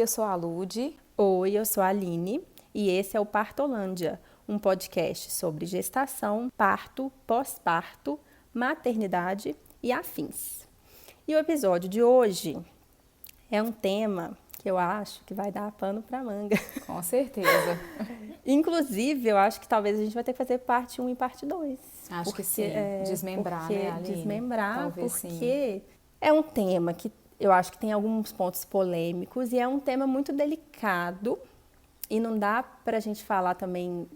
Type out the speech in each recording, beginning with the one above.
eu sou a Lude. Oi, eu sou a Aline e esse é o Partolândia, um podcast sobre gestação, parto, pós-parto, maternidade e afins. E o episódio de hoje é um tema que eu acho que vai dar pano para manga. Com certeza. Inclusive, eu acho que talvez a gente vai ter que fazer parte 1 e parte 2. Acho que sim. Desmembrar, né, Aline? Desmembrar, Talvez porque é um tema que eu acho que tem alguns pontos polêmicos e é um tema muito delicado e não dá para a gente falar também,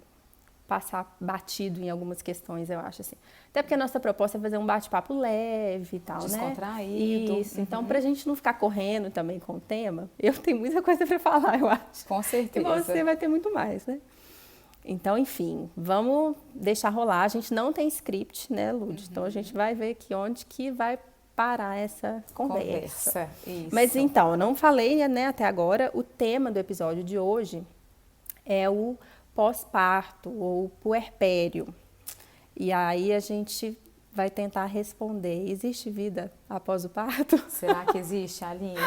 passar batido em algumas questões, eu acho assim. Até porque a nossa proposta é fazer um bate-papo leve e tal, descontraído. Né? Isso, então para a gente não ficar correndo também com o tema, eu tenho muita coisa para falar, eu acho. Com certeza. E você vai ter muito mais, né? Então, enfim, vamos deixar rolar. A gente não tem script, né, Lud? Então a gente vai ver aqui onde que vai parar essa conversa. Isso. Mas então, eu não falei, né, até agora, o tema do episódio de hoje é o pós-parto ou puerpério. E aí a gente vai tentar responder, existe vida após o parto? Será que existe, Aline?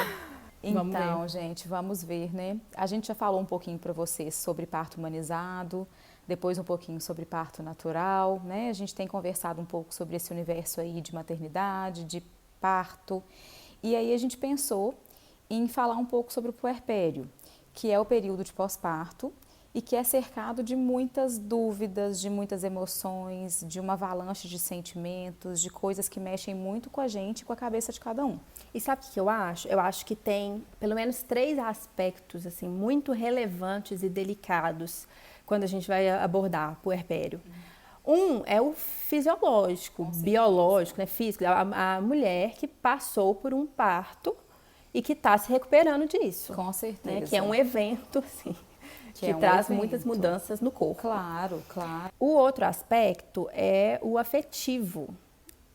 Então, gente, vamos ver, né? A gente já falou um pouquinho para vocês sobre parto humanizado, depois um pouquinho sobre parto natural, né? A gente tem conversado um pouco sobre esse universo aí de maternidade, de parto. E aí a gente pensou em falar um pouco sobre o puerpério, que é o período de pós-parto e que é cercado de muitas dúvidas, de muitas emoções, de uma avalanche de sentimentos, de coisas que mexem muito com a gente e com a cabeça de cada um. E sabe o que eu acho? Eu acho que tem pelo menos 3 aspectos assim muito relevantes e delicados quando a gente vai abordar o puerpério. Um é o fisiológico, biológico, né, físico, a mulher que passou por um parto e que está se recuperando disso. Com certeza. Né, que é um evento, assim, que traz muitas mudanças no corpo. Claro, claro. O outro aspecto é o afetivo.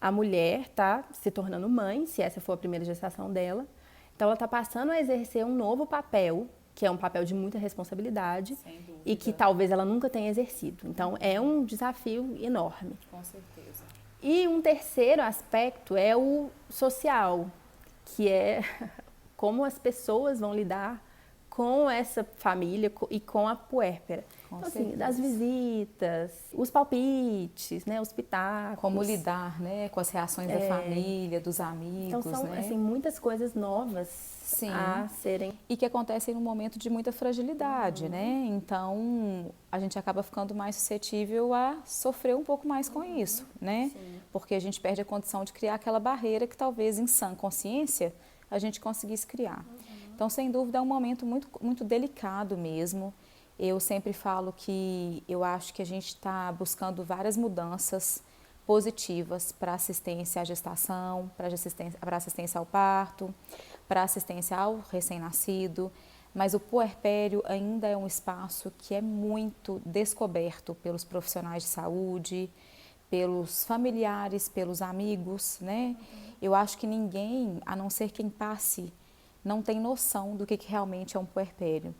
A mulher está se tornando mãe, se essa for a primeira gestação dela. Então, ela está passando a exercer um novo papel, que é um papel de muita responsabilidade e que talvez ela nunca tenha exercido. Então, é um desafio enorme. Com certeza. E um terceiro aspecto é o social, que é como as pessoas vão lidar com essa família e com a puérpera. Então, assim, das visitas, os palpites, né, os pitacos. Como lidar, né, com as reações da família, dos amigos, então, são, né? assim, muitas coisas novas a serem... E que acontecem num momento de muita fragilidade, né? Então, a gente acaba ficando mais suscetível a sofrer um pouco mais com isso, né? Sim. Porque a gente perde a condição de criar aquela barreira que talvez em sã consciência a gente conseguisse criar. Então, sem dúvida, é um momento muito, muito delicado mesmo. Eu sempre falo que eu acho que a gente está buscando várias mudanças positivas para assistência à gestação, para assistência ao parto, para assistência ao recém-nascido, mas o puerpério ainda é um espaço que é muito descoberto pelos profissionais de saúde, pelos familiares, pelos amigos, né? Eu acho que ninguém, a não ser quem passe, não tem noção do que realmente é um puerpério.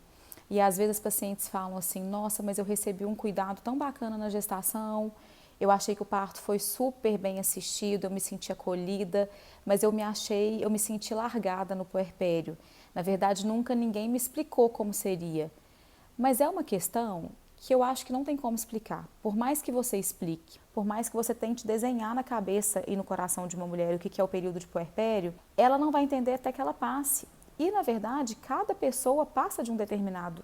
E às vezes as pacientes falam assim, nossa, mas eu recebi um cuidado tão bacana na gestação, eu achei que o parto foi super bem assistido, eu me senti acolhida, mas eu me senti largada no puerpério. Na verdade, nunca ninguém me explicou como seria. Mas é uma questão que eu acho que não tem como explicar. Por mais que você explique, por mais que você tente desenhar na cabeça e no coração de uma mulher o que é o período de puerpério, ela não vai entender até que ela passe. E, na verdade, cada pessoa passa de um determinado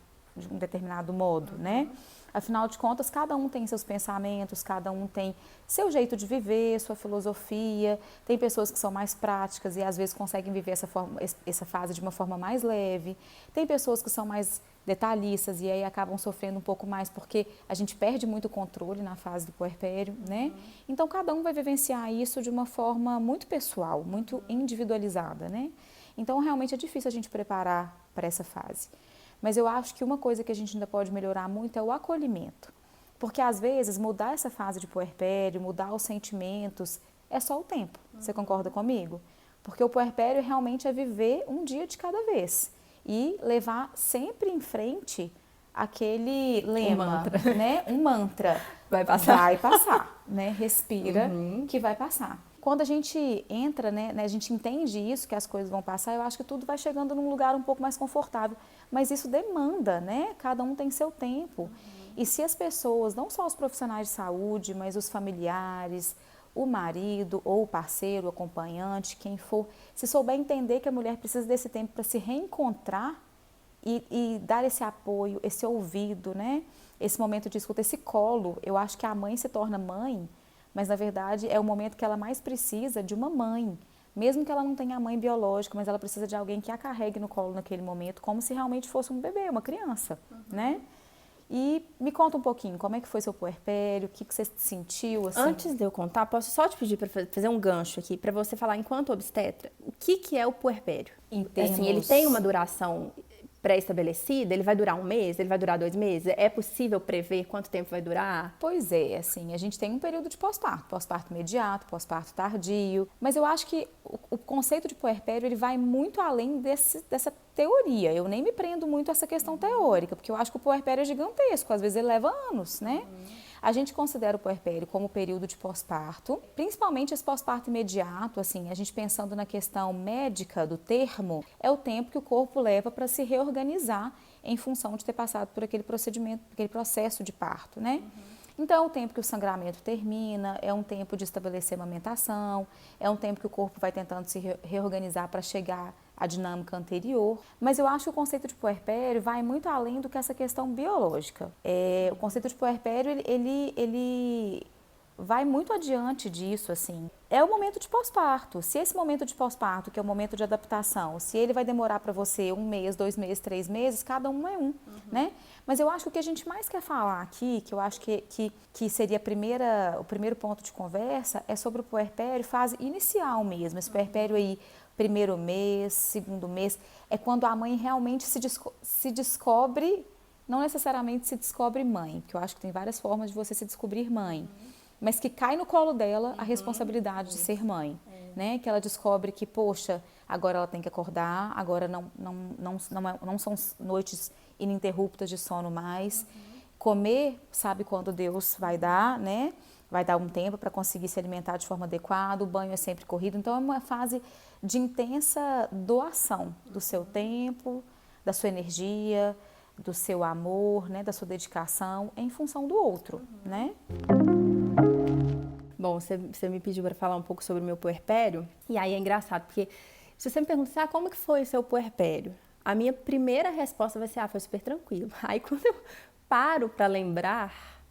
modo, né? Afinal de contas, cada um tem seus pensamentos, cada um tem seu jeito de viver, sua filosofia. Tem pessoas que são mais práticas e às vezes conseguem viver essa fase de uma forma mais leve. Tem pessoas que são mais detalhistas e aí acabam sofrendo um pouco mais porque a gente perde muito controle na fase do puerpério, né? Então, cada um vai vivenciar isso de uma forma muito pessoal, muito individualizada, né? Então, realmente é difícil a gente preparar para essa fase. Mas eu acho que uma coisa que a gente ainda pode melhorar muito é o acolhimento. Porque, às vezes, mudar essa fase de puerpério, mudar os sentimentos, é só o tempo. Você concorda comigo? Porque o puerpério realmente é viver um dia de cada vez. E levar sempre em frente aquele lema, né? Um mantra. Vai passar. Vai passar, né? Respira que vai passar. quando a gente entra, né, a gente entende isso, que as coisas vão passar, eu acho que tudo vai chegando num lugar um pouco mais confortável. Mas isso demanda, né? Cada um tem seu tempo. E se as pessoas, não só os profissionais de saúde, mas os familiares, o marido ou o parceiro, o acompanhante, quem for, se souber entender que a mulher precisa desse tempo para se reencontrar e dar esse apoio, esse ouvido, né? Esse momento de escuta, esse colo, eu acho que a mãe se torna mãe, mas na verdade é o momento que ela mais precisa de uma mãe. Mesmo que ela não tenha a mãe biológica, mas ela precisa de alguém que a carregue no colo naquele momento, como se realmente fosse um bebê, uma criança, né? E me conta um pouquinho, como é que foi seu puerpério, o que você sentiu, assim? Antes de eu contar, posso só te pedir para fazer um gancho aqui, para você falar, enquanto obstetra, o que é o puerpério? Em termos... Assim, ele tem uma duração pré-estabelecida? Ele vai durar um mês? Ele vai durar 2 meses? É possível prever quanto tempo vai durar? Pois é, assim, a gente tem um período de pós-parto imediato, pós-parto tardio, mas eu acho que o conceito de puerpério, ele vai muito além dessa teoria. Eu nem me prendo muito a essa questão teórica, porque eu acho que o puerpério é gigantesco, às vezes ele leva anos, né? A gente considera o puerpério como período de pós-parto, principalmente esse pós-parto imediato, assim, a gente pensando na questão médica do termo, é o tempo que o corpo leva para se reorganizar em função de ter passado por aquele procedimento, aquele processo de parto, né? Então, é um tempo que o sangramento termina, é um tempo de estabelecer a amamentação, é um tempo que o corpo vai tentando se reorganizar para chegar à dinâmica anterior. Mas eu acho que o conceito de puerpério vai muito além do que essa questão biológica. O conceito de puerpério, ele vai muito adiante disso, assim. É o momento de pós-parto. Se esse momento de pós-parto, que é o momento de adaptação, se ele vai demorar para você 1 mês, 2 meses, 3 meses, cada um é um, né? Mas eu acho que o que a gente mais quer falar aqui, que eu acho que seria o primeiro ponto de conversa, é sobre o puerpério, fase inicial mesmo. Esse puerpério aí, primeiro mês, segundo mês, é quando a mãe realmente se descobre, não necessariamente se descobre mãe, porque eu acho que tem várias formas de você se descobrir mãe. Mas que cai no colo dela a responsabilidade de ser mãe, né? Que ela descobre que, poxa, agora ela tem que acordar, agora não são noites ininterruptas de sono mais. Comer, sabe quando Deus vai dar, né? Vai dar um tempo para conseguir se alimentar de forma adequada, o banho é sempre corrido. Então, é uma fase de intensa doação do seu tempo, da sua energia, do seu amor, né? Da sua dedicação em função do outro, né? Bom, você me pediu para falar um pouco sobre o meu puerpério, e aí é engraçado, porque se você me perguntar como que foi o seu puerpério, a minha primeira resposta vai ser, foi super tranquilo. Aí quando eu paro para lembrar,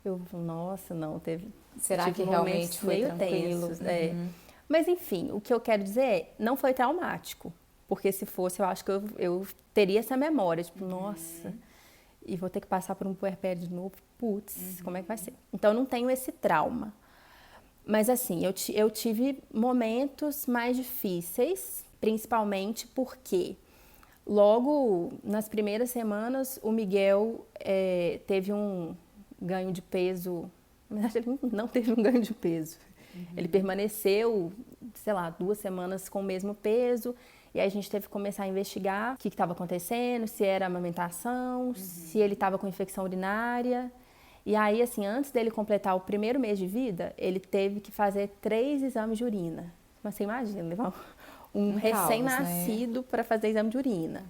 eu falo, nossa, não, teve... Será que realmente foi tranquilo? Mas enfim, o que eu quero dizer é, não foi traumático, porque se fosse, eu acho que eu teria essa memória, tipo, nossa... E vou ter que passar por um puerpério de novo, putz, como é que vai ser? Então, eu não tenho esse trauma. Mas assim, eu tive momentos mais difíceis, principalmente porque logo nas primeiras semanas o Miguel teve um ganho de peso, na verdade ele não teve um ganho de peso. Ele permaneceu, sei lá, 2 semanas com o mesmo peso, e aí a gente teve que começar a investigar o que estava acontecendo, se era amamentação, se ele estava com infecção urinária. E aí, assim, antes dele completar o primeiro mês de vida, ele teve que fazer 3 exames de urina. Mas você imagina, levar um recém-nascido, né, para fazer exame de urina.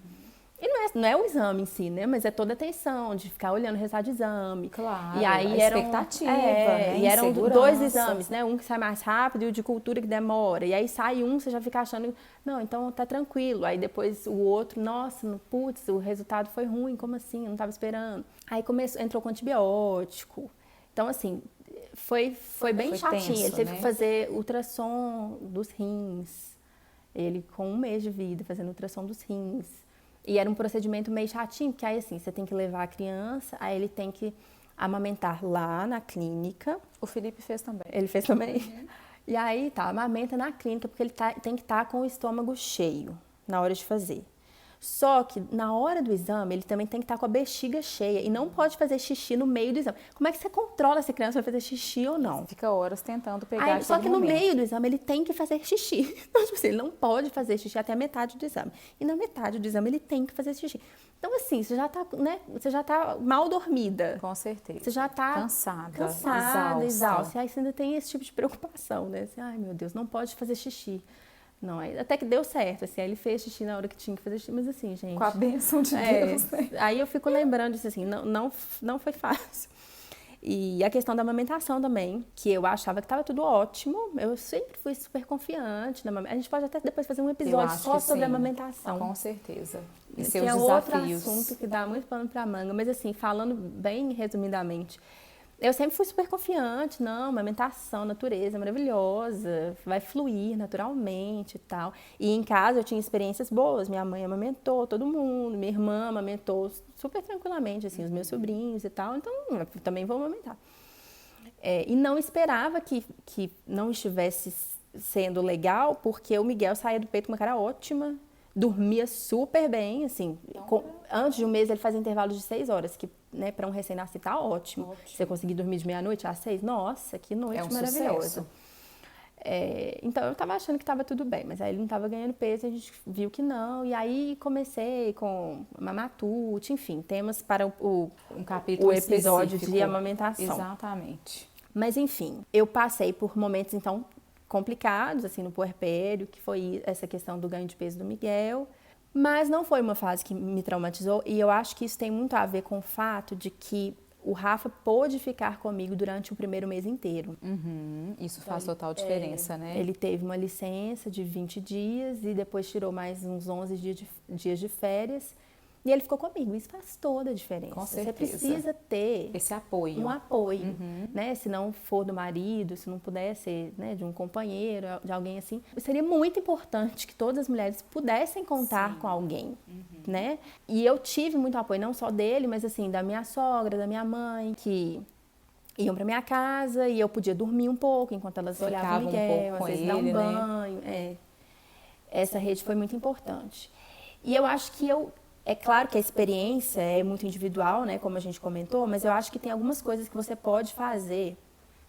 E não é o exame em si, né? Mas é toda a atenção de ficar olhando o resultado de exame. Claro, e aí a expectativa, né? E eram 2 exames, né? Um que sai mais rápido e o de cultura que demora. E aí sai um, você já fica achando, não, então tá tranquilo. Aí depois o outro, nossa, putz, o resultado foi ruim, como assim? Eu não tava esperando. Aí entrou com antibiótico. Então, assim, foi bem chatinho. Tenso, ele teve, né, que fazer ultrassom dos rins. Ele com 1 mês de vida, fazendo ultrassom dos rins. E era um procedimento meio chatinho, porque aí assim, você tem que levar a criança, aí ele tem que amamentar lá na clínica. O Felipe fez também. Ele fez também? E aí, amamenta na clínica, porque ele tem que estar com o estômago cheio na hora de fazer. Só que na hora do exame, ele também tem que estar com a bexiga cheia e não pode fazer xixi no meio do exame. Como é que você controla se a criança vai fazer xixi ou não? Fica horas tentando pegar Só que no momento. meio do exame ele tem que fazer xixi. Então, tipo assim, ele não pode fazer xixi até a metade do exame. E na metade do exame ele tem que fazer xixi. Então, assim, você já tá, né? Você já tá mal dormida. Com certeza. Você já tá cansada, exausta. Aí você ainda tem esse tipo de preocupação, né? Assim, ai, meu Deus, não pode fazer xixi. Não, até que deu certo, assim, aí ele fez xixi na hora que tinha que fazer xixi, mas assim, gente... Com a bênção de Deus, né? Aí eu fico lembrando disso, assim, não foi fácil. E a questão da amamentação também, que eu achava que estava tudo ótimo, eu sempre fui super confiante na amamentação. A gente pode até depois fazer um episódio só sobre a amamentação. Com certeza. E seus desafios. É outro assunto que dá muito pano pra manga, mas assim, falando bem resumidamente... Eu sempre fui super confiante, não, amamentação, natureza, maravilhosa, vai fluir naturalmente e tal. E em casa eu tinha experiências boas, minha mãe amamentou todo mundo, minha irmã amamentou super tranquilamente, assim, os meus sobrinhos e tal, então eu também vou amamentar. E não esperava que não estivesse sendo legal, porque o Miguel saía do peito com uma cara ótima, dormia super bem, assim, antes de um mês ele fazia intervalos de 6 horas, que, né, para um recém-nascido tá ótimo. Você conseguir dormir de meia-noite às 6, nossa, que noite maravilhosa. Então eu tava achando que tava tudo bem, mas aí ele não tava ganhando peso, a gente viu que não, e aí comecei com Mamatute, enfim, temas para um capítulo, o episódio específico de amamentação. Exatamente. Mas enfim, eu passei por momentos, então, complicados, assim, no puerpério, que foi essa questão do ganho de peso do Miguel, mas não foi uma fase que me traumatizou, e eu acho que isso tem muito a ver com o fato de que o Rafa pôde ficar comigo durante o primeiro mês inteiro. Isso faz total diferença, né? Ele teve uma licença de 20 dias e depois tirou mais uns 11 dias de férias. E ele ficou comigo, isso faz toda a diferença. Com certeza. Você precisa ter esse apoio. Um apoio, né? Se não for do marido, se não puder ser, né, de um companheiro, de alguém assim. Seria muito importante que todas as mulheres pudessem contar com alguém, né? E eu tive muito apoio, não só dele, mas assim, da minha sogra, da minha mãe, que iam pra minha casa e eu podia dormir um pouco enquanto elas olhavam o Miguel, às vezes dar um banho. Essa rede foi muito importante. E eu acho que é claro que a experiência é muito individual, né, como a gente comentou, mas eu acho que tem algumas coisas que você pode fazer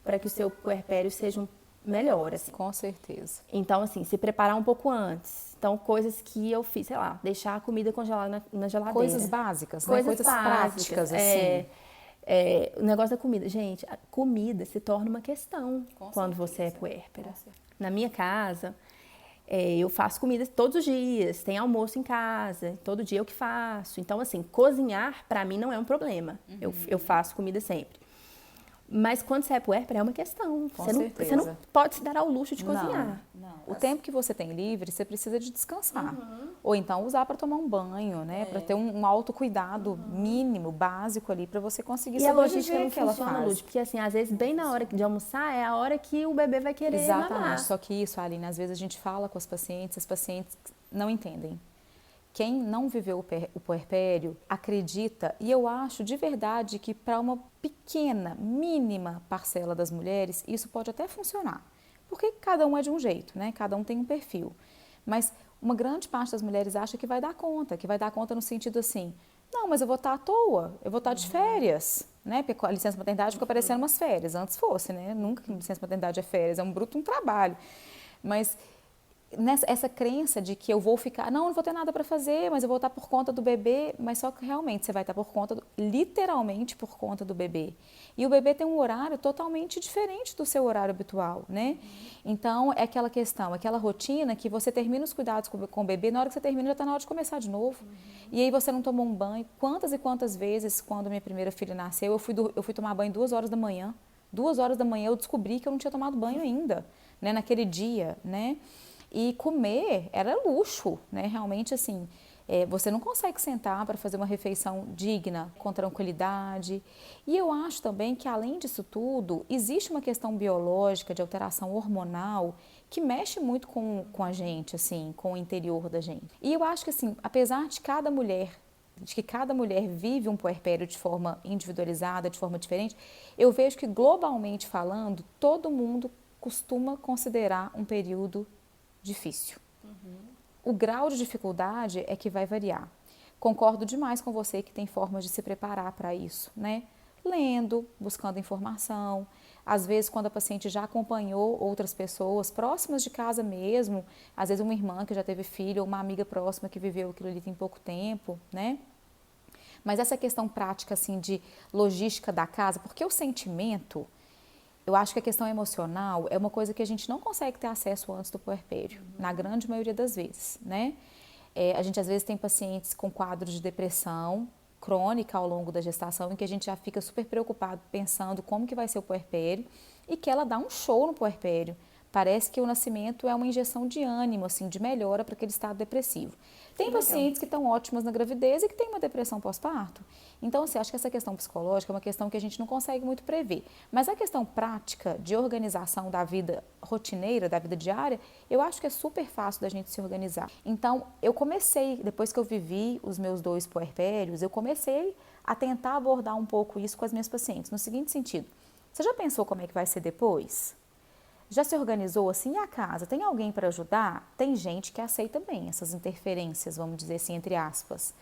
para que o seu puerpério seja melhor, assim. Com certeza. Então, assim, se preparar um pouco antes. Então, coisas que eu fiz, sei lá, deixar a comida congelada na geladeira. Coisas básicas, né? Coisas práticas, assim. O negócio da comida. Gente, a comida se torna uma questão quando você é puérpera. Na minha casa... eu faço comida todos os dias, tem almoço em casa, todo dia eu que faço. Então, assim, cozinhar para mim não é um problema. Eu faço comida sempre. Mas quando você é puérpera é uma questão. Você não pode se dar ao luxo de cozinhar. Não. O tempo que você tem livre, você precisa de descansar. Ou então usar para tomar um banho, né? Para ter um autocuidado mínimo, básico ali, para você conseguir sobreviver. E a logística não funciona, Lúcia, porque assim, às vezes bem na hora de almoçar é a hora que o bebê vai querer mamar. Só que isso, Aline, às vezes a gente fala com as pacientes não entendem. Quem não viveu o puerpério acredita, e eu acho de verdade que para uma pequena, mínima parcela das mulheres, isso pode até funcionar. Porque cada um é de um jeito, né? Cada um tem um perfil. Mas uma grande parte das mulheres acha que vai dar conta no sentido assim, não, mas eu vou estar à toa, eu vou estar de férias, né? Porque a licença maternidade fica parecendo umas férias, antes fosse, né? Nunca que licença maternidade é férias, é um trabalho. Mas essa crença de que eu vou ficar, não vou ter nada para fazer, mas eu vou estar por conta do bebê, mas só que realmente você vai estar por conta, literalmente por conta do bebê. E o bebê tem um horário totalmente diferente do seu horário habitual, né? Então, é aquela questão, aquela rotina que você termina os cuidados com o bebê, na hora que você termina já está na hora de começar de novo. E aí você não tomou um banho. Quantas e quantas vezes, quando minha primeira filha nasceu, eu fui tomar banho 2 horas da manhã. 2 horas da manhã eu descobri que eu não tinha tomado banho ainda, né? Naquele dia, né? E comer era luxo, né? Realmente, assim, você não consegue sentar para fazer uma refeição digna, com tranquilidade. E eu acho também que, além disso tudo, existe uma questão biológica de alteração hormonal que mexe muito com a gente, assim, com o interior da gente. E eu acho que, assim, apesar de que cada mulher vive um puerpério de forma individualizada, de forma diferente, eu vejo que, globalmente falando, todo mundo costuma considerar um período difícil. O grau de dificuldade é que vai variar. Concordo demais com você que tem formas de se preparar para isso, né? Lendo, buscando informação. Às vezes, quando a paciente já acompanhou outras pessoas próximas de casa mesmo, às vezes uma irmã que já teve filho ou uma amiga próxima que viveu aquilo ali tem pouco tempo, né? Mas essa questão prática, assim, de logística da casa, porque o sentimento, eu acho que a questão emocional é uma coisa que a gente não consegue ter acesso antes do puerpério, na grande maioria das vezes, né? A gente às vezes tem pacientes com quadros de depressão crônica ao longo da gestação, em que a gente já fica super preocupado pensando como que vai ser o puerpério e que ela dá um show no puerpério. Parece que o nascimento é uma injeção de ânimo, assim, de melhora para aquele estado depressivo. Tem pacientes que estão ótimas na gravidez e que têm uma depressão pós-parto. Então, assim, acho que essa questão psicológica é uma questão que a gente não consegue muito prever. Mas a questão prática de organização da vida rotineira, da vida diária, eu acho que é super fácil da gente se organizar. Então, eu comecei, depois que eu vivi os meus 2 puerpérios, eu comecei a tentar abordar um pouco isso com as minhas pacientes, no seguinte sentido: você já pensou como é que vai ser depois? Já se organizou assim? E a casa? Tem alguém para ajudar? Tem gente que aceita bem essas interferências, vamos dizer assim, entre aspas,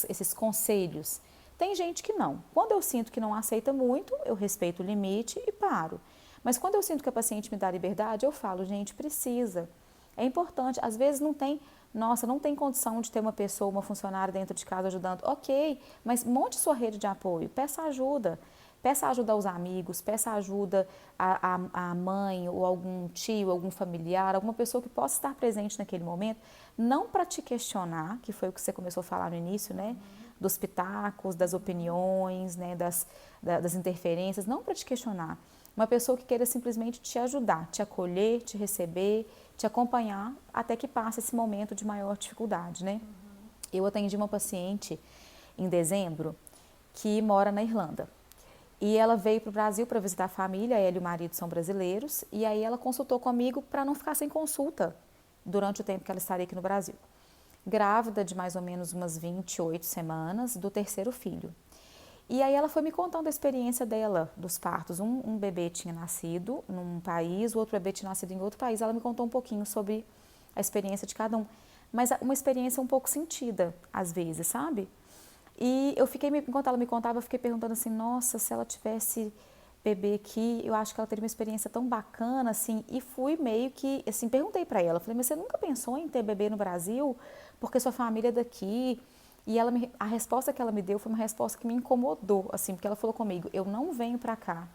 esses conselhos. Tem gente que não. Quando eu sinto que não aceita muito, eu respeito o limite e paro. Mas quando eu sinto que a paciente me dá liberdade, eu falo, gente, precisa. É importante. Às vezes não tem, nossa, não tem condição de ter uma pessoa, uma funcionária dentro de casa ajudando. Ok, mas monte sua rede de apoio, peça ajuda. Peça ajuda aos amigos, peça ajuda à mãe ou algum tio, algum familiar, alguma pessoa que possa estar presente naquele momento, não para te questionar, que foi o que você começou a falar no início, né? Dos pitacos, das opiniões, né? Das interferências, não para te questionar. Uma pessoa que queira simplesmente te ajudar, te acolher, te receber, te acompanhar até que passe esse momento de maior dificuldade, né? Eu atendi uma paciente em dezembro que mora na Irlanda. E ela veio para o Brasil para visitar a família, ela e o marido são brasileiros, e aí ela consultou comigo para não ficar sem consulta durante o tempo que ela estaria aqui no Brasil. Grávida de mais ou menos umas 28 semanas do 3º filho. E aí ela foi me contando a experiência dela, dos partos. Um bebê tinha nascido num país, o outro bebê tinha nascido em outro país. Ela me contou um pouquinho sobre a experiência de cada um. Mas uma experiência um pouco sentida, às vezes, sabe? E eu fiquei, enquanto ela me contava, eu fiquei perguntando assim, nossa, se ela tivesse bebê aqui, eu acho que ela teria uma experiência tão bacana, assim, e fui meio que, assim, perguntei pra ela, falei, mas você nunca pensou em ter bebê no Brasil? Porque sua família é daqui? E a resposta que ela me deu foi uma resposta que me incomodou, assim, porque ela falou comigo, eu não venho pra cá,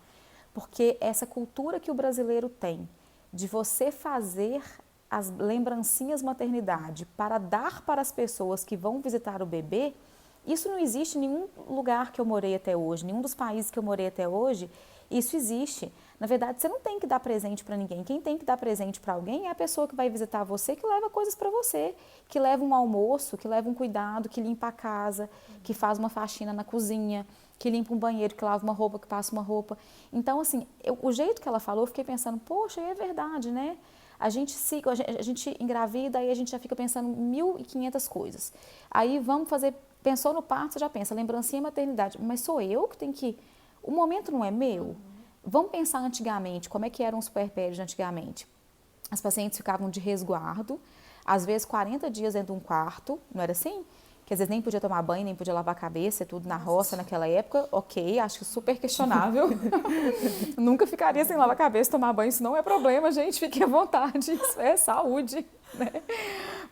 porque essa cultura que o brasileiro tem, de você fazer as lembrancinhas maternidade para dar para as pessoas que vão visitar o bebê, isso não existe em nenhum lugar que eu morei até hoje, nenhum dos países que eu morei até hoje, isso existe. Na verdade, você não tem que dar presente para ninguém. Quem tem que dar presente para alguém é a pessoa que vai visitar você, que leva coisas para você, que leva um almoço, que leva um cuidado, que limpa a casa, que faz uma faxina na cozinha, que limpa um banheiro, que lava uma roupa, que passa uma roupa. Então, assim, o jeito que ela falou, eu fiquei pensando, poxa, é verdade, né? A gente engravida, aí a gente já fica pensando 1.500 coisas. Aí vamos fazer, pensou no parto, você já pensa, lembrancinha, maternidade, mas sou eu que tenho que, o momento não é meu? Vamos pensar antigamente, como é que eram os puerpérios de antigamente? As pacientes ficavam de resguardo, às vezes 40 dias dentro de um quarto, não era assim? Que às vezes nem podia tomar banho, nem podia lavar a cabeça, tudo na roça naquela época, ok, acho super questionável. Nunca ficaria sem lavar a cabeça, tomar banho, isso não é problema, gente, fiquem à vontade, isso é saúde, né?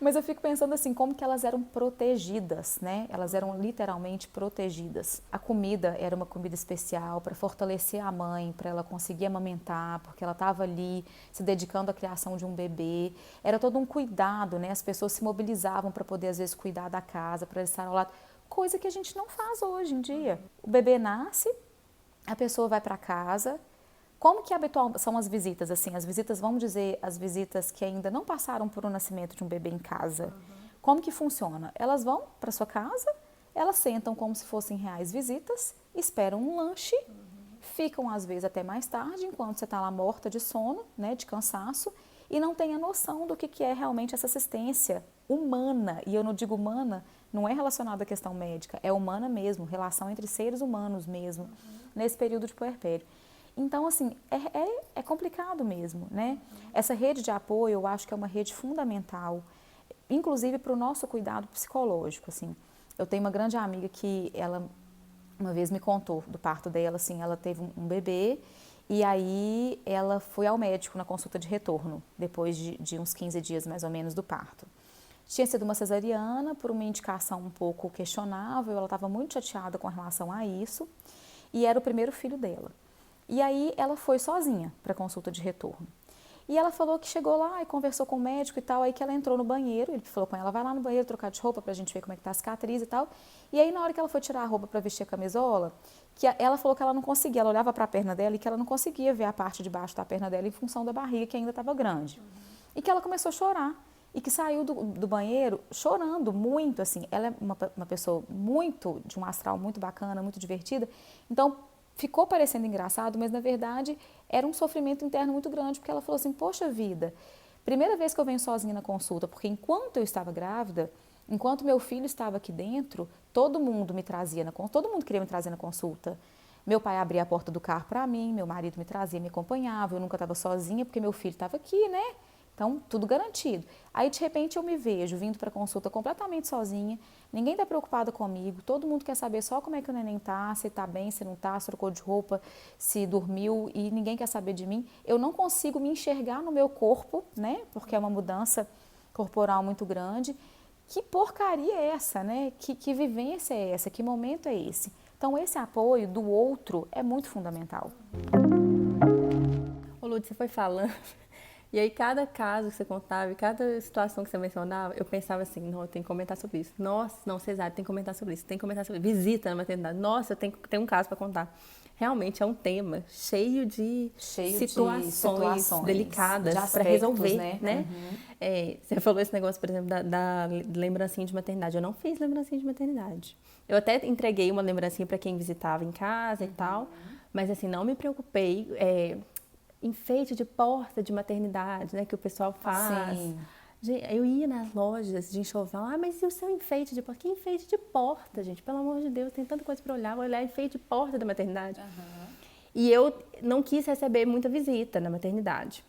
Mas eu fico pensando assim, como que elas eram protegidas, né? Elas eram literalmente protegidas. A comida era uma comida especial para fortalecer a mãe, para ela conseguir amamentar, porque ela estava ali se dedicando à criação de um bebê. Era todo um cuidado, né? As pessoas se mobilizavam para poder, às vezes, cuidar da casa, para estar ao lado. Coisa que a gente não faz hoje em dia. O bebê nasce, a pessoa vai para casa. Como que habitual são as visitas, assim, as visitas, vamos dizer, as visitas que ainda não passaram por um nascimento de um bebê em casa, como que funciona? Elas vão para sua casa, elas sentam como se fossem reais visitas, esperam um lanche, ficam às vezes até mais tarde, enquanto você está lá morta de sono, né, de cansaço, e não tem a noção do que é realmente essa assistência humana, e eu não digo humana, não é relacionada à questão médica, é humana mesmo, relação entre seres humanos mesmo, nesse período de puerpério. Então, assim, é complicado mesmo, né? Essa rede de apoio, eu acho que é uma rede fundamental. inclusive para o nosso cuidado psicológico, assim. Eu tenho uma grande amiga que ela uma vez me contou do parto dela, assim, ela teve um bebê e aí ela foi ao médico na consulta de retorno, depois de uns 15 dias mais ou menos do parto. Tinha sido uma cesariana por uma indicação um pouco questionável, ela estava muito chateada com relação a isso e era o primeiro filho dela. E aí ela foi sozinha para a consulta de retorno. E ela falou que chegou lá e conversou com o médico e tal, aí que ela entrou no banheiro, ele falou com ela, vai lá no banheiro trocar de roupa pra gente ver como é que tá a cicatriz e tal. E aí na hora que ela foi tirar a roupa para vestir a camisola, ela falou que ela não conseguia, ela olhava para a perna dela e que ela não conseguia ver a parte de baixo da perna dela em função da barriga que ainda estava grande. E que ela começou a chorar e que saiu do banheiro chorando muito, assim. Ela é uma pessoa muito, de um astral muito bacana, muito divertida, então ficou parecendo engraçado, mas na verdade era um sofrimento interno muito grande, porque ela falou assim, poxa vida, primeira vez que eu venho sozinha na consulta, porque enquanto eu estava grávida, enquanto meu filho estava aqui dentro, todo mundo me trazia na consulta, todo mundo queria me trazer na consulta. Meu pai abria a porta do carro para mim, meu marido me trazia, me acompanhava, eu nunca estava sozinha, porque meu filho estava aqui, né? Então, tudo garantido. Aí, de repente, eu me vejo vindo para a consulta completamente sozinha, ninguém está preocupado comigo, todo mundo quer saber só como é que o neném tá, se está bem, se não está, se trocou de roupa, se dormiu e ninguém quer saber de mim. Eu não consigo me enxergar no meu corpo, né? Porque é uma mudança corporal muito grande. Que porcaria é essa, né? Que vivência é essa? Que momento é esse? Então, esse apoio do outro é muito fundamental. Ô, Lúcia, você foi falando, e aí cada caso que você contava, e cada situação que você mencionava, eu pensava assim, não, eu tenho que comentar sobre isso. Nossa, não, cesárea, tem que comentar sobre isso, tem que comentar sobre isso. Visita na maternidade, nossa, eu tenho um caso para contar. Realmente é um tema cheio de situações delicadas para resolver, né? Você falou esse negócio, por exemplo, da lembrancinha de maternidade. Eu não fiz lembrancinha de maternidade. Eu até entreguei uma lembrancinha para quem visitava em casa e tal, mas assim, não me preocupei. Enfeite de porta de maternidade, né, que o pessoal faz. Sim. Eu ia nas lojas de enxoval, mas e o seu enfeite de porta? Que enfeite de porta, gente? Pelo amor de Deus, tem tanta coisa para olhar, vou olhar enfeite de porta da maternidade. E eu não quis receber muita visita na maternidade.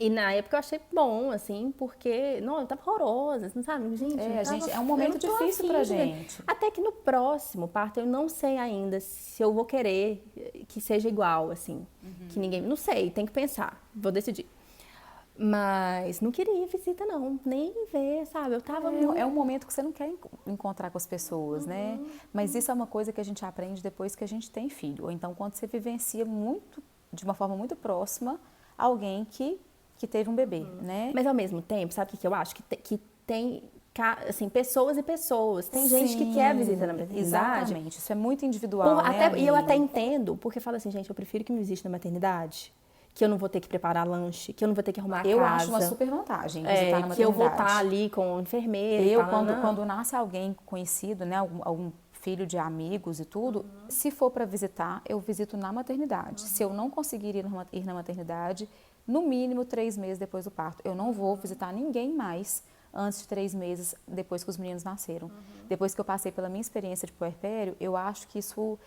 E na época eu achei bom, assim, porque, não, eu tava horrorosa, não sabe? Gente, é um momento difícil pra gente. Até que no próximo parto eu não sei ainda se eu vou querer que seja igual, assim, que ninguém, não sei, tem que pensar, vou decidir. Mas não queria visita não, nem ver, sabe? Eu tava É um momento que você não quer encontrar com as pessoas, né? Mas isso é uma coisa que a gente aprende depois que a gente tem filho. Ou então quando você vivencia muito, de uma forma muito próxima, alguém que teve um bebê, né? Mas ao mesmo tempo, sabe o que eu acho? Que tem, assim, pessoas e pessoas. Tem gente que quer visita na maternidade. Exatamente, isso é muito individual, né, e eu até entendo, porque fala assim, gente, eu prefiro que me visite na maternidade, que eu não vou ter que preparar lanche, que eu não vou ter que arrumar a casa. Eu acho uma super vantagem visitar na maternidade. Que eu vou estar ali com enfermeira. Quando nasce alguém conhecido, né, algum filho de amigos e tudo, se for para visitar, eu visito na maternidade. Se eu não conseguir ir na maternidade, no mínimo 3 meses depois do parto. Eu não vou visitar ninguém mais antes de 3 meses depois que os meninos nasceram. Depois que eu passei pela minha experiência de puerpério, eu acho que isso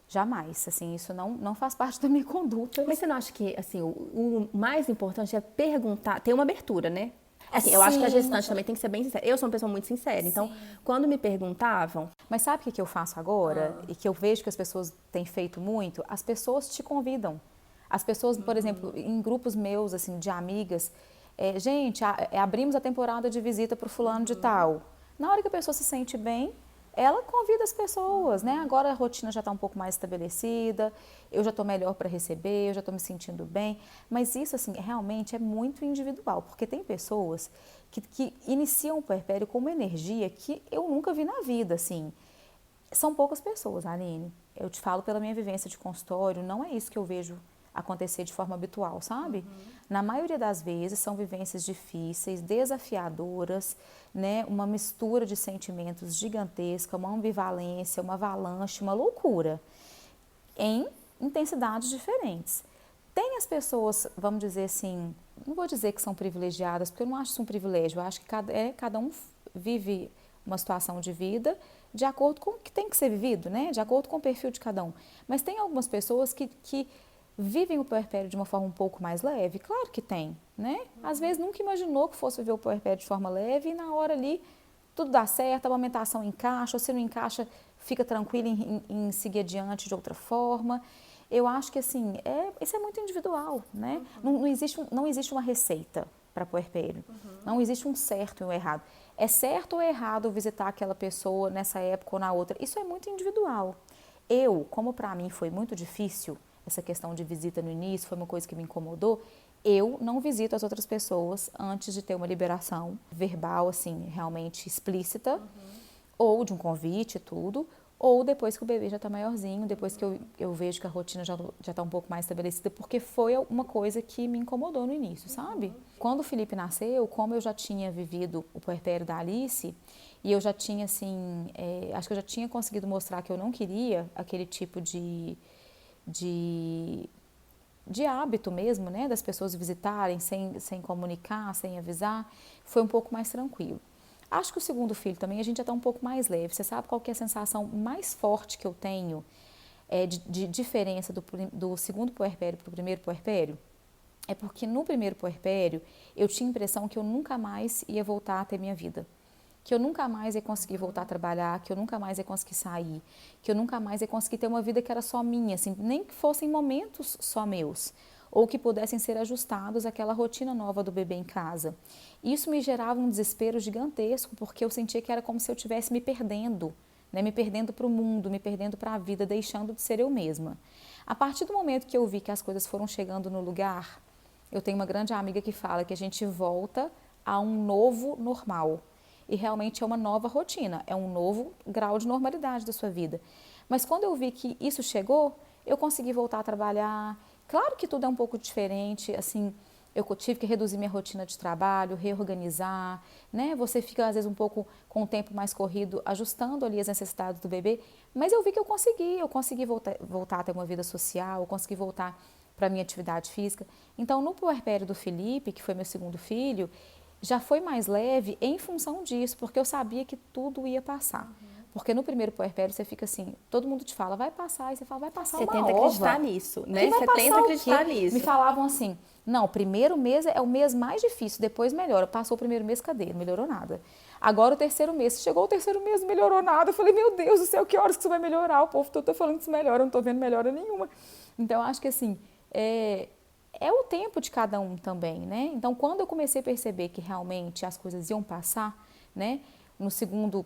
jamais, assim, isso não faz parte da minha conduta. Mas você não acha que, assim, o mais importante é perguntar, ter uma abertura, né? Assim, eu acho que a gestante também tem que ser bem sincera. Eu sou uma pessoa muito sincera, então, quando me perguntavam... Mas sabe o que eu faço agora? E que eu vejo que as pessoas têm feito muito? As pessoas te convidam. As pessoas, por exemplo, em grupos meus, assim, de amigas, gente, abrimos a temporada de visita para o fulano de tal. Na hora que a pessoa se sente bem, ela convida as pessoas, né? Agora a rotina já está um pouco mais estabelecida, eu já estou melhor para receber, eu já estou me sentindo bem. Mas isso, assim, realmente é muito individual, porque tem pessoas que iniciam o puerpério com uma energia que eu nunca vi na vida, assim. São poucas pessoas, Aline. Eu te falo pela minha vivência de consultório, não é isso que eu vejo acontecer de forma habitual, sabe? Na maioria das vezes são vivências difíceis, desafiadoras, né? Uma mistura de sentimentos gigantesca, uma ambivalência, uma avalanche, uma loucura, em intensidades diferentes. Tem as pessoas, vamos dizer assim, não vou dizer que são privilegiadas, porque eu não acho isso um privilégio, eu acho que cada um vive uma situação de vida de acordo com o que tem que ser vivido, né? De acordo com o perfil de cada um. Mas tem algumas pessoas que vivem o puerpério de uma forma um pouco mais leve? Claro que tem, né? Às vezes nunca imaginou que fosse viver o puerpério de forma leve e na hora ali tudo dá certo, a amamentação encaixa, ou se não encaixa, fica tranquilo em seguir adiante de outra forma. Eu acho que assim, isso é muito individual, né? Não existe uma receita para puerpério. Não existe um certo e um errado. É certo ou errado visitar aquela pessoa nessa época ou na outra? Isso é muito individual. Como para mim foi muito difícil, essa questão de visita no início, foi uma coisa que me incomodou, eu não visito as outras pessoas antes de ter uma liberação verbal, assim, realmente explícita, ou de um convite e tudo, ou depois que o bebê já está maiorzinho, depois que eu vejo que a rotina já está um pouco mais estabelecida, porque foi uma coisa que me incomodou no início, sabe? Quando o Felipe nasceu, como eu já tinha vivido o puerpério da Alice, e eu já tinha, assim, acho que eu já tinha conseguido mostrar que eu não queria aquele tipo de hábito mesmo, né, das pessoas visitarem sem comunicar, sem avisar, foi um pouco mais tranquilo. Acho que o segundo filho também a gente já está um pouco mais leve. Você sabe qual que é a sensação mais forte que eu tenho de diferença do segundo puerpério para o primeiro puerpério? É porque no primeiro puerpério eu tinha a impressão que eu nunca mais ia voltar a ter minha vida. Que eu nunca mais ia conseguir voltar a trabalhar, que eu nunca mais ia conseguir sair, que eu nunca mais ia conseguir ter uma vida que era só minha, assim, nem que fossem momentos só meus, ou que pudessem ser ajustados àquela rotina nova do bebê em casa. Isso me gerava um desespero gigantesco, porque eu sentia que era como se eu estivesse me perdendo, né? Me perdendo para o mundo, me perdendo para a vida, deixando de ser eu mesma. A partir do momento que eu vi que as coisas foram chegando no lugar, eu tenho uma grande amiga que fala que a gente volta a um novo normal. E realmente é uma nova rotina, é um novo grau de normalidade da sua vida. Mas quando eu vi que isso chegou, eu consegui voltar a trabalhar. Claro que tudo é um pouco diferente, assim, eu tive que reduzir minha rotina de trabalho, reorganizar, né? Você fica às vezes um pouco com o tempo mais corrido, ajustando ali as necessidades do bebê, mas eu vi que eu consegui voltar a ter uma vida social, eu consegui voltar para a minha atividade física. Então, no puerpério do Felipe, que foi meu segundo filho, já foi mais leve em função disso, porque eu sabia que tudo ia passar. Porque no primeiro puerpério você fica assim, todo mundo te fala, vai passar, e você fala, vai passar uma ova. Você tenta acreditar nisso, né? Você tenta acreditar nisso. Me falavam assim, não, o primeiro mês é o mês mais difícil, depois melhora. Passou o primeiro mês, cadê? Não melhorou nada. Agora o terceiro mês, chegou o terceiro mês, não melhorou nada. Eu falei, meu Deus do céu, que horas que isso vai melhorar? O povo todo tá falando que isso melhora, eu não tô vendo melhora nenhuma. Então, acho que assim, é o tempo de cada um também, né? Então, quando eu comecei a perceber que realmente as coisas iam passar, né? No segundo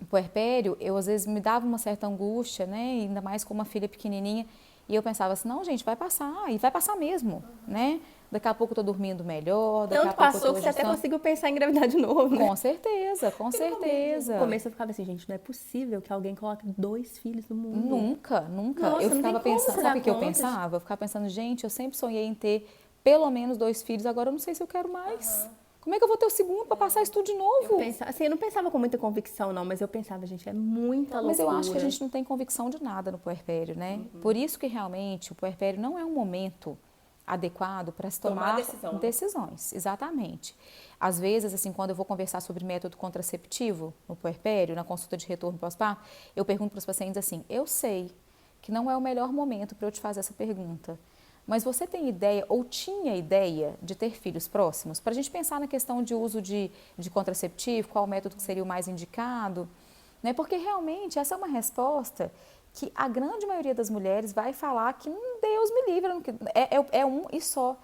puerpério, eu às vezes me dava uma certa angústia, né? Ainda mais com uma filha pequenininha. E eu pensava assim, não, gente, vai passar. E vai passar mesmo, né? Daqui a pouco eu tô dormindo melhor, daqui a pouco eu tô passou que você até conseguiu pensar em engravidar de novo, né? Com certeza, com certeza. No começo eu ficava assim, gente, não é possível que alguém coloque 2 filhos no mundo. Nunca, nunca. Nossa, eu ficava pensando, sabe o que eu pensava? Eu ficava pensando, gente, eu sempre sonhei em ter pelo menos 2 filhos, agora eu não sei se eu quero mais. Como é que eu vou ter o segundo para passar isso tudo de novo? Eu não pensava com muita convicção, não, mas eu pensava, gente, é muita loucura. Mas eu acho que a gente não tem convicção de nada no puerpério, né? Por isso que realmente o puerpério não é um momento adequado para se tomar decisões. Exatamente. Às vezes, assim, quando eu vou conversar sobre método contraceptivo no puerpério, na consulta de retorno pós-parto, eu pergunto para os pacientes assim, eu sei que não é o melhor momento para eu te fazer essa pergunta, mas você tem ideia ou tinha ideia de ter filhos próximos? Para a gente pensar na questão de uso de contraceptivo, qual método que seria o mais indicado, né? Porque realmente essa é uma resposta que a grande maioria das mulheres vai falar que Deus me livre, é um e só.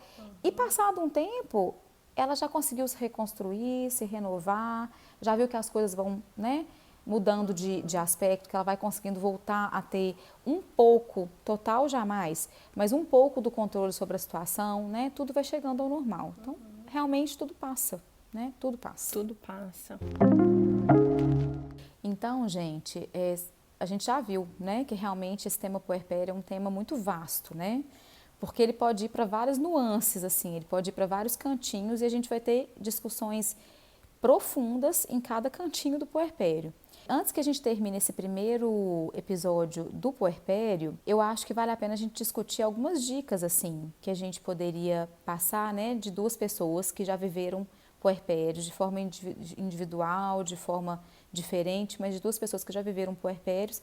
E passado um tempo, ela já conseguiu se reconstruir, se renovar, já viu que as coisas vão, né, mudando de aspecto, que ela vai conseguindo voltar a ter um pouco, total jamais, mas um pouco do controle sobre a situação, né? Tudo vai chegando ao normal. Então, realmente tudo passa, né? Tudo passa. Tudo passa. Então, gente, a gente já viu, né, que realmente esse tema puerpério é um tema muito vasto, né? Porque ele pode ir para várias nuances, assim, ele pode ir para vários cantinhos e a gente vai ter discussões profundas em cada cantinho do puerpério. Antes que a gente termine esse primeiro episódio do puerpério, eu acho que vale a pena a gente discutir algumas dicas, assim, que a gente poderia passar, né, de 2 pessoas que já viveram puerpério de forma individual, de forma diferente, mas de 2 pessoas que já viveram puerpérios,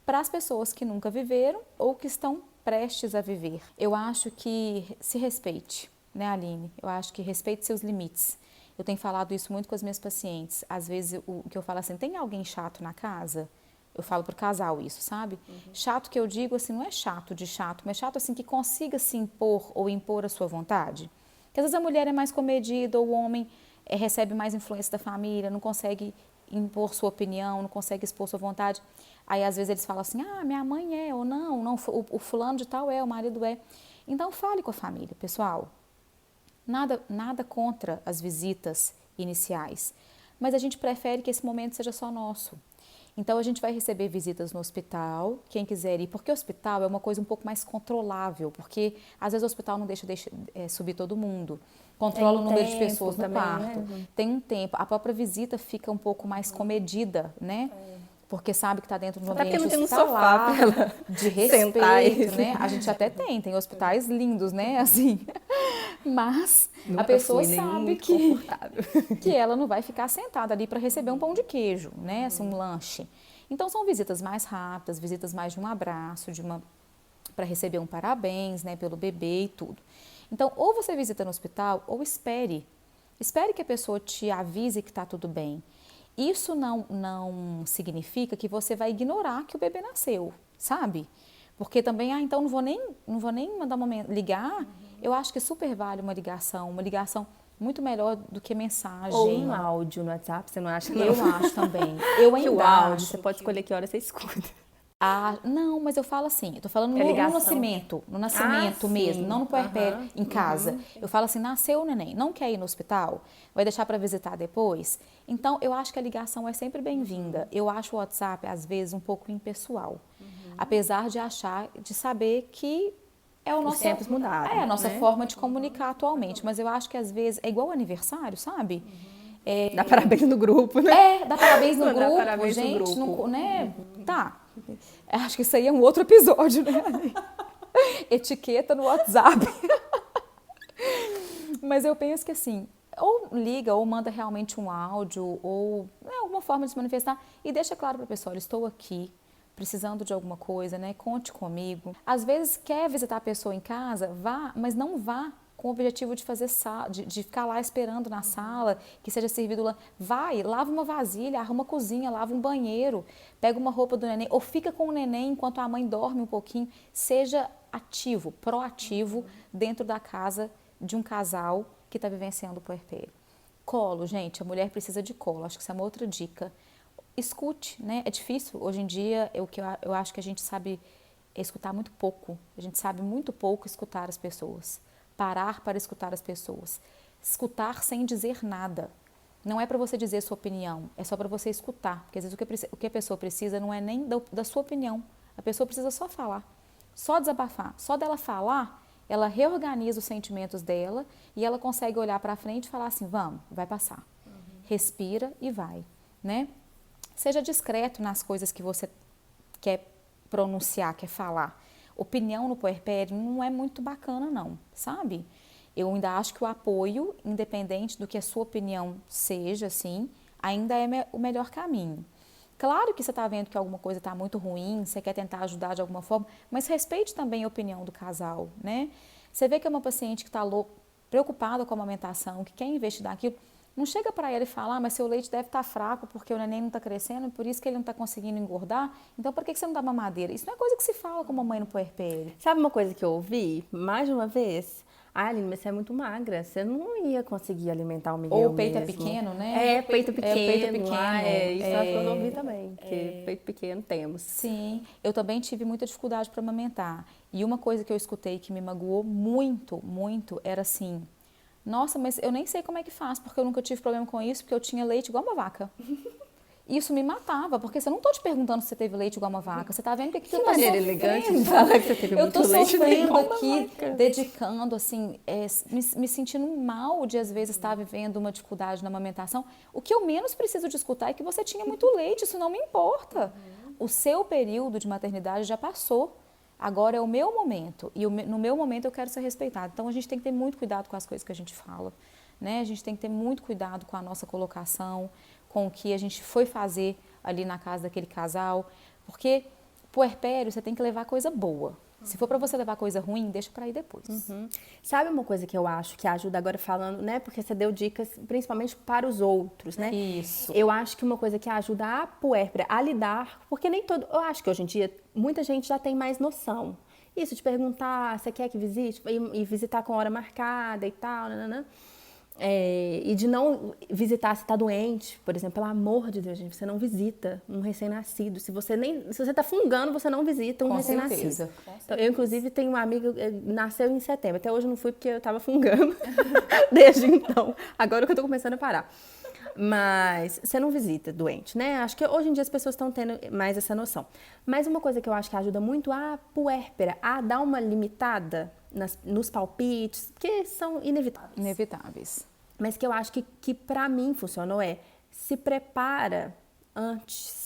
para as pessoas que nunca viveram ou que estão prestes a viver. Eu acho que se respeite, né, Aline? Eu acho que respeite seus limites. Eu tenho falado isso muito com as minhas pacientes. Às vezes, o que eu falo assim, tem alguém chato na casa? Eu falo pro casal isso, sabe? Chato que eu digo, assim, não é chato de chato, mas chato, assim, que consiga se impor ou impor a sua vontade. Porque às vezes a mulher é mais comedida, ou o homem recebe mais influência da família, não consegue impor sua opinião, não consegue expor sua vontade. Aí, às vezes, eles falam assim, minha mãe é, ou não, o fulano de tal é, o marido é. Então, fale com a família, pessoal. Nada contra as visitas iniciais, mas a gente prefere que esse momento seja só nosso. Então, a gente vai receber visitas no hospital, quem quiser ir, porque o hospital é uma coisa um pouco mais controlável, porque às vezes o hospital não deixa subir todo mundo, controla o número de pessoas no quarto, tem um tempo, a própria visita fica um pouco mais comedida, né? Porque sabe que está dentro de um ambiente hospitalar, de respeito, né? A gente até tem hospitais lindos, né? Assim, mas nunca a pessoa fui, sabe que ela não vai ficar sentada ali para receber um pão de queijo, né? Assim, um lanche. Então, são visitas mais rápidas, visitas mais de um abraço, para receber um parabéns, né? Pelo bebê e tudo. Então, ou você visita no hospital, ou espere. Espere que a pessoa te avise que está tudo bem. Isso não significa que você vai ignorar que o bebê nasceu, sabe? Porque também, então não vou nem mandar ligar. Eu acho que super vale uma ligação muito melhor do que mensagem. Ou um áudio no WhatsApp, você não acha? Não? Eu acho também. Eu ainda que o áudio, você pode escolher que hora você escuta. Não, mas eu falo assim, eu tô falando no nascimento mesmo, não no puerpério, em casa. Eu falo assim, nasceu o neném, não quer ir no hospital, vai deixar para visitar depois. Então, eu acho que a ligação é sempre bem-vinda. Eu acho o WhatsApp, às vezes, um pouco impessoal. Apesar de saber que é o nosso... Os tempos mudaram. É a nossa forma de comunicar atualmente, mas eu acho que às vezes é igual aniversário, sabe? Dá parabéns no grupo, né? Dá parabéns no grupo, parabéns gente, no grupo. Não, né? Tá. Acho que isso aí é um outro episódio, né? Etiqueta no WhatsApp. Mas eu penso que assim, ou liga, ou manda realmente um áudio, ou alguma forma de se manifestar e deixa claro para a pessoa, estou aqui, precisando de alguma coisa, né? Conte comigo. Às vezes quer visitar a pessoa em casa, vá, mas não vá com o objetivo de fazer de ficar lá esperando na sala, que seja servido lá. Vai, lava uma vasilha, arruma a cozinha, lava um banheiro, pega uma roupa do neném, ou fica com o neném enquanto a mãe dorme um pouquinho. Seja ativo, proativo dentro da casa de um casal que está vivenciando o puerpério. Colo, gente, a mulher precisa de colo, acho que essa é uma outra dica. Escute, né? É difícil, hoje em dia, eu acho que a gente sabe escutar muito pouco, a gente sabe muito pouco escutar as pessoas. Parar para escutar as pessoas. Escutar sem dizer nada. Não é para você dizer sua opinião, é só para você escutar. Porque às vezes o que a pessoa precisa não é nem da sua opinião. A pessoa precisa só falar, só desabafar. Só dela falar, ela reorganiza os sentimentos dela e ela consegue olhar para frente e falar assim, vamos, vai passar. Respira e vai, né? Seja discreto nas coisas que você quer pronunciar, quer falar. Opinião no puerpério não é muito bacana não, sabe? Eu ainda acho que o apoio, independente do que a sua opinião seja, assim, ainda é o melhor caminho. Claro que você está vendo que alguma coisa está muito ruim, você quer tentar ajudar de alguma forma, mas respeite também a opinião do casal, né? Você vê que é uma paciente que está preocupada com a amamentação, que quer investir naquilo, não chega para ela e fala, mas seu leite deve estar fraco porque o neném não está crescendo, por isso que ele não está conseguindo engordar, então por que você não dá mamadeira? Isso não é coisa que se fala com a mamãe no puerpério. Sabe uma coisa que eu ouvi mais de uma vez? Aline, mas você é muito magra, você não ia conseguir alimentar o menino Ou o peito mesmo. É pequeno, né? Peito pequeno. Peito pequeno. Isso acho que eu ouvi também, porque peito pequeno temos. Sim, eu também tive muita dificuldade para amamentar. E uma coisa que eu escutei que me magoou muito, muito, era assim... Nossa, mas eu nem sei como é que faz, porque eu nunca tive problema com isso, porque eu tinha leite igual uma vaca. Isso me matava, porque eu não estou te perguntando se você teve leite igual uma vaca, você está vendo que aqui eu estou sofrendo. Elegante de falar que você teve muito leite sofrendo aqui, dedicando, assim, me sentindo mal de às vezes estar vivendo uma dificuldade na amamentação. O que eu menos preciso de escutar é que você tinha muito leite, isso não me importa. O seu período de maternidade já passou. Agora é o meu momento e no meu momento eu quero ser respeitada. Então a gente tem que ter muito cuidado com as coisas que a gente fala, né? A gente tem que ter muito cuidado com a nossa colocação, com o que a gente foi fazer ali na casa daquele casal, porque puerpério você tem que levar coisa boa, Se for para você levar coisa ruim, deixa para ir depois. Sabe uma coisa que eu acho que ajuda agora falando, né? Porque você deu dicas principalmente para os outros, né? Isso. Eu acho que uma coisa que ajuda a puérpera a lidar, porque nem todo, eu acho que hoje em dia muita gente já tem mais noção. Isso, de perguntar, você quer que visite? E visitar com hora marcada e tal, nananã. E de não visitar se está doente, por exemplo, pelo amor de Deus, gente, você não visita um recém-nascido. Se você está fungando, você não visita um recém-nascido. Então, eu, inclusive, tenho uma amiga que nasceu em setembro. Até hoje eu não fui porque eu estava fungando desde então. Agora que eu estou começando a parar. Mas você não visita doente, né? Acho que hoje em dia as pessoas estão tendo mais essa noção. Mas uma coisa que eu acho que ajuda muito a puérpera a dar uma limitada nos palpites, que são Inevitáveis. mas que eu acho que para mim funcionou se prepara antes,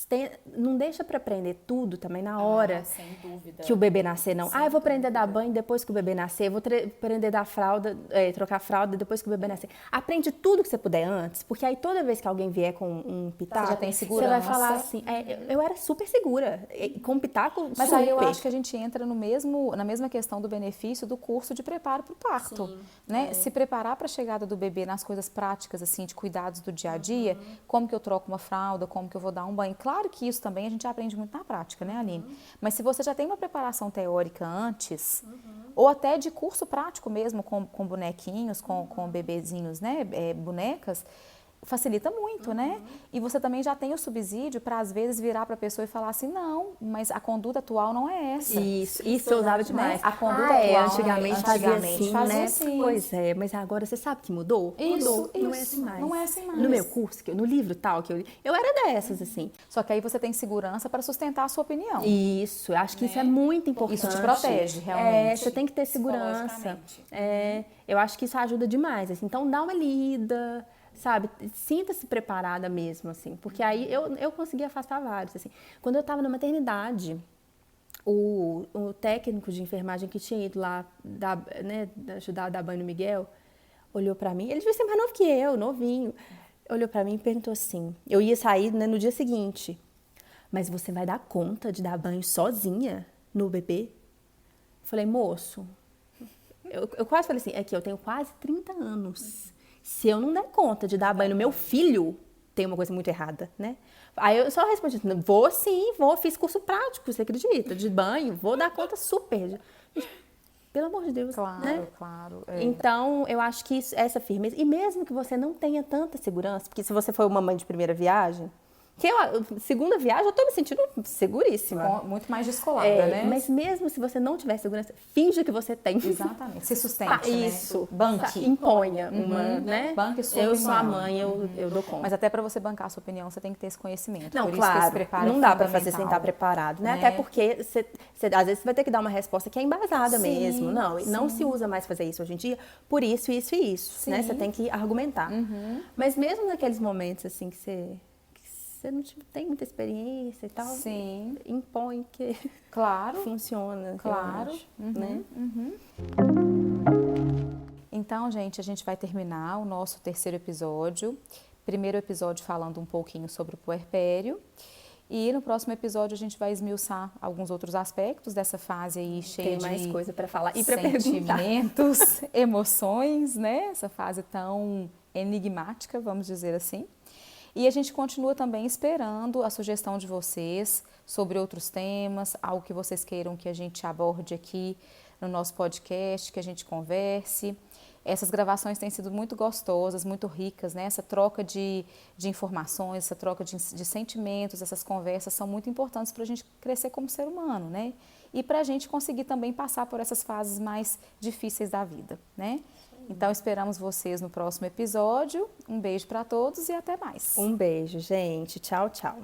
não deixa para aprender tudo também na hora sem dúvida. que o bebê nascer, não. Eu vou aprender a dar banho depois que o bebê nascer, eu vou aprender a dar fralda, trocar a fralda depois que o bebê nascer. Aprende tudo que você puder antes, porque aí toda vez que alguém vier com um pitaco, você já tem segurança. Você vai falar assim, eu era super segura, com um pitaco Mas super. aí eu acho que a gente entra na mesma questão do benefício do curso de preparo para o parto, né? Se preparar para a chegada do bebê nas coisas práticas, assim, de cuidados do dia a dia, como que eu troco uma fralda, como que eu vou dar um banho. Claro que isso também a gente aprende muito na prática, né, Aline? Mas se você já tem uma preparação teórica antes, ou até de curso prático mesmo, com bonequinhos, com bebezinhos, né, bonecas, facilita muito, né? E você também já tem o subsídio para, às vezes, virar para a pessoa e falar assim, não, mas a conduta atual não é essa. Isso eu usava demais. A conduta atual, antigamente fazia assim, Pois é, mas agora você sabe que mudou? Mudou. Não é assim mais. Não é assim mais. No meu curso, no livro tal que eu li, eu era dessas, assim. Só que aí você tem segurança para sustentar a sua opinião. Isso, eu acho que isso é muito importante. Isso te protege, realmente. Você tem que ter segurança. Eu acho que isso ajuda demais, assim. Então, dá uma lida, sabe? Sinta-se preparada mesmo, assim. Porque aí eu consegui afastar vários, assim. Quando eu estava na maternidade, o técnico de enfermagem que tinha ido lá ajudar a dar banho no Miguel, olhou pra mim, ele devia ser mais novo que eu, novinho, olhou pra mim e perguntou assim, eu ia sair, né, no dia seguinte, mas você vai dar conta de dar banho sozinha no bebê? Falei, moço, eu quase falei assim, eu tenho quase 30 anos, se eu não der conta de dar banho no meu filho, tem uma coisa muito errada, né? Aí eu só respondi, vou sim, fiz curso prático, você acredita? De banho, vou dar conta super. Pelo amor de Deus, claro, né? Claro. Então, eu acho que essa firmeza, e mesmo que você não tenha tanta segurança, porque se você for uma mãe de primeira viagem, segunda viagem eu tô me sentindo seguríssima. Muito mais descolada, né? Mas mesmo se você não tiver segurança, finja que você tem. Exatamente. Se sustente, né? Isso. Banque. Imponha uma, né? Banque sua eu opinião. sou a mãe, eu dou conta. Mas até para você bancar a sua opinião, você tem que ter esse conhecimento. Não, por claro, isso que esse preparo não dá para fazer sem estar preparado, né? Né? Até porque às vezes você vai ter que dar uma resposta que é embasada mesmo. Não sim. se usa mais fazer isso hoje em dia, por isso, isso e isso, Sim. né? Você tem que argumentar. Mas mesmo naqueles momentos assim que você não tem muita experiência e tal, Sim. impõe que Claro. funciona. Claro. Né? Então, gente, a gente vai terminar o nosso terceiro episódio. Primeiro episódio falando um pouquinho sobre o puerpério. E no próximo episódio a gente vai esmiuçar alguns outros aspectos dessa fase aí cheia de mais coisa para falar e para perguntar. Sentimentos, emoções, né? Essa fase tão enigmática, vamos dizer assim. E a gente continua também esperando a sugestão de vocês sobre outros temas, algo que vocês queiram que a gente aborde aqui no nosso podcast, que a gente converse. Essas gravações têm sido muito gostosas, muito ricas, né? Essa troca de informações, essa troca de sentimentos, essas conversas são muito importantes para a gente crescer como ser humano, né? E para a gente conseguir também passar por essas fases mais difíceis da vida, né? Então, esperamos vocês no próximo episódio. Um beijo para todos e até mais. Um beijo, gente. Tchau, tchau.